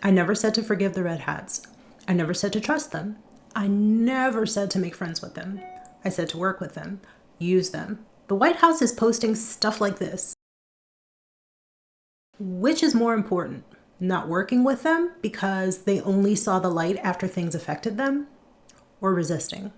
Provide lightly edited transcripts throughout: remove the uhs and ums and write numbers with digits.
I never said to forgive the red hats. I never said to trust them. I never said to make friends with them. I said to work with them, use them. The White House is posting stuff like this. Which is more important? Not working with them because they only saw the light after things affected them, or resisting?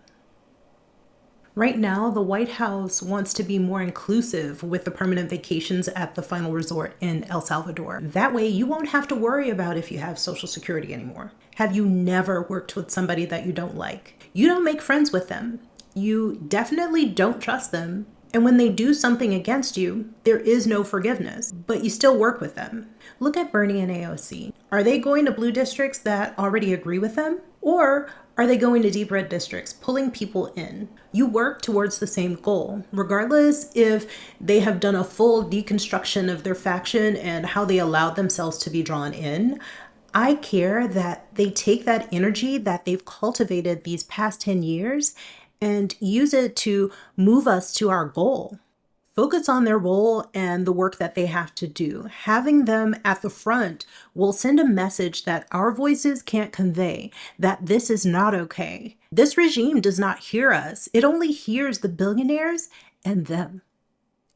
Right now, the White House wants to be more inclusive with the permanent vacations at the final resort in El Salvador. That way, you won't have to worry about if you have Social Security anymore. Have you never worked with somebody that you don't like? You don't make friends with them. You definitely don't trust them. And when they do something against you, there is no forgiveness, but you still work with them. Look at Bernie and AOC. Are they going to blue districts that already agree with them? Or are they going to deep red districts, pulling people in? You work towards the same goal, regardless if they have done a full deconstruction of their faction and how they allowed themselves to be drawn in. I care that they take that energy that they've cultivated these past 10 years and use it to move us to our goal. Focus on their role and the work that they have to do. Having them at the front will send a message that our voices can't convey, that this is not okay. This regime does not hear us. It only hears the billionaires and them.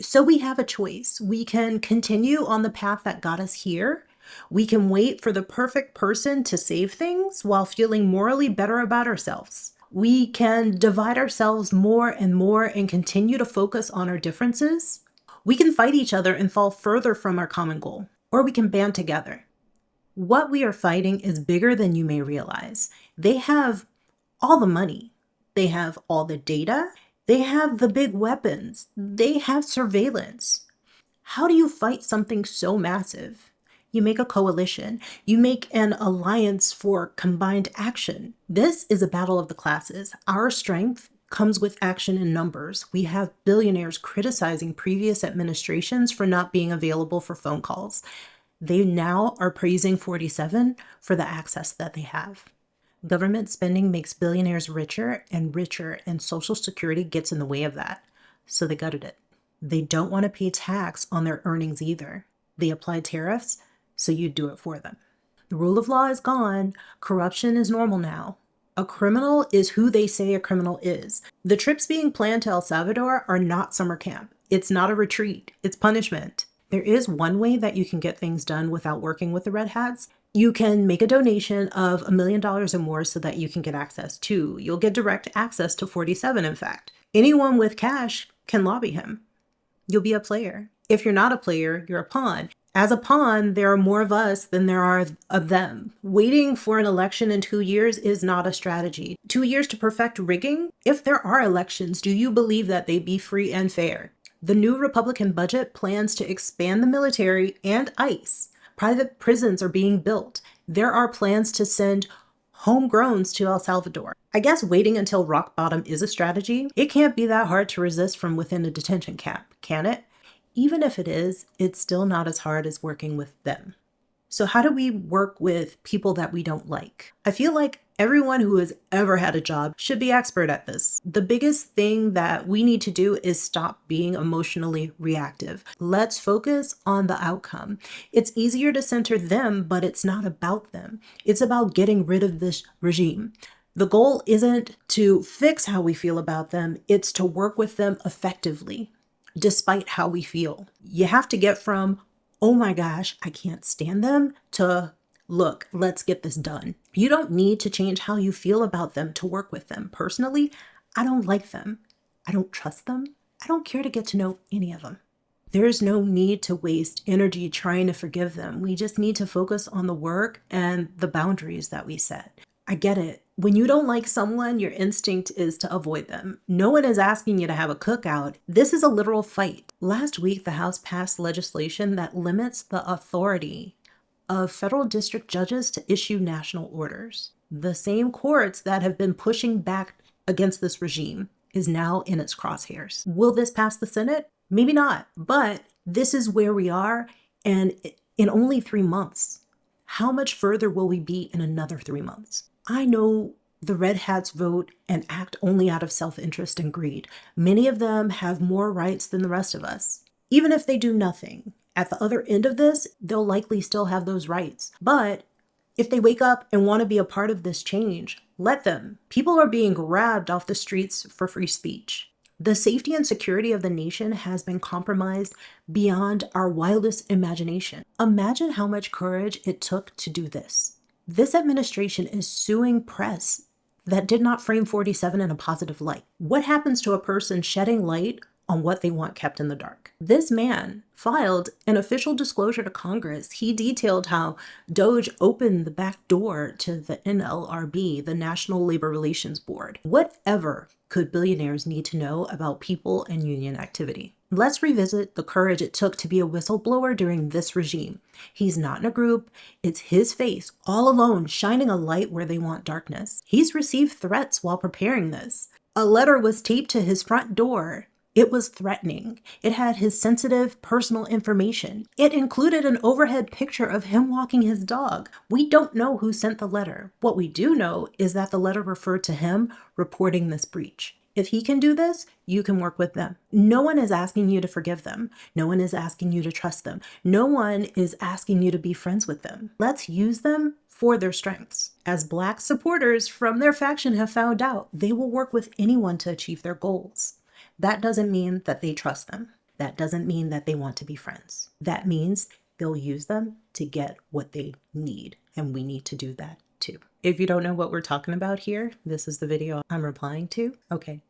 So we have a choice. We can continue on the path that got us here. We can wait for the perfect person to save things while feeling morally better about ourselves. We can divide ourselves more and more and continue to focus on our differences. We can fight each other and fall further from our common goal, or we can band together. What we are fighting is bigger than you may realize. They have all the money. They have all the data. They have the big weapons. They have surveillance. How do you fight something so massive? You make a coalition. You make an alliance for combined action. This is a battle of the classes. Our strength comes with action in numbers. We have billionaires criticizing previous administrations for not being available for phone calls. They now are praising 47 for the access that they have. Government spending makes billionaires richer, and Social Security gets in the way of that. So they gutted it. They don't want to pay tax on their earnings either. They apply tariffs, so you do it for them. The rule of law is gone. Corruption is normal now. A criminal is who they say a criminal is. The trips being planned to El Salvador are not summer camp. It's not a retreat. It's punishment. There is one way that you can get things done without working with the red hats. You can make a donation of $1 million or more so that you can get access to. You'll get direct access to 47, in fact. Anyone with cash can lobby him. You'll be a player. If you're not a player, you're a pawn. As a pawn, there are more of us than there are of them. Waiting for an election in 2 years is not a strategy. 2 years to perfect rigging? If there are elections, do you believe that they be free and fair? The new Republican budget plans to expand the military and ICE. Private prisons are being built. There are plans to send homegrowns to El Salvador. I guess waiting until rock bottom is a strategy. It can't be that hard to resist from within a detention camp, can it? Even if it is, it's still not as hard as working with them. So how do we work with people that we don't like? I feel like everyone who has ever had a job should be expert at this. The biggest thing that we need to do is stop being emotionally reactive. Let's focus on the outcome. It's easier to center them, but it's not about them. It's about getting rid of this regime. The goal isn't to fix how we feel about them. It's to work with them effectively, despite how we feel. You have to get from, oh my gosh, I can't stand them, to, look, let's get this done. You don't need to change how you feel about them to work with them. Personally, I don't like them. I don't trust them. I don't care to get to know any of them. There's no need to waste energy trying to forgive them. We just need to focus on the work and the boundaries that we set. I get it. When you don't like someone, your instinct is to avoid them. No one is asking you to have a cookout. This is a literal fight. Last week, the House passed legislation that limits the authority of federal district judges to issue national orders. The same courts that have been pushing back against this regime is now in its crosshairs. Will this pass the Senate? Maybe not, but this is where we are, and in only 3 months. How much further will we be in another 3 months? I know the red hats vote and act only out of self-interest and greed. Many of them have more rights than the rest of us. Even if they do nothing, at the other end of this, they'll likely still have those rights. But If they wake up and want to be a part of this change, let them. People are being grabbed off the streets for free speech. The safety and security of the nation has been compromised beyond our wildest imagination. Imagine how much courage it took to do this. This administration is suing press that did not frame 47 in a positive light. What happens to a person shedding light on what they want kept in the dark? This man filed an official disclosure to Congress. He detailed how Doge opened the back door to the NLRB, the National Labor Relations Board. Whatever could billionaires need to know about people and union activity? Let's revisit the courage it took to be a whistleblower during this regime. He's not in a group. It's his face, all alone, shining a light where they want darkness. He's received threats while preparing this. A letter was taped to his front door. It was threatening. It had his sensitive personal information. It included an overhead picture of him walking his dog. We don't know who sent the letter. What we do know is that the letter referred to him reporting this breach. If he can do this, you can work with them. No one is asking you to forgive them. No one is asking you to trust them. No one is asking you to be friends with them. Let's use them for their strengths. As Black supporters from their faction have found out, they will work with anyone to achieve their goals. That doesn't mean that they trust them. That doesn't mean that they want to be friends. That means they'll use them to get what they need, and we need to do that too. If you don't know what we're talking about here, this is the video I'm replying to. Okay,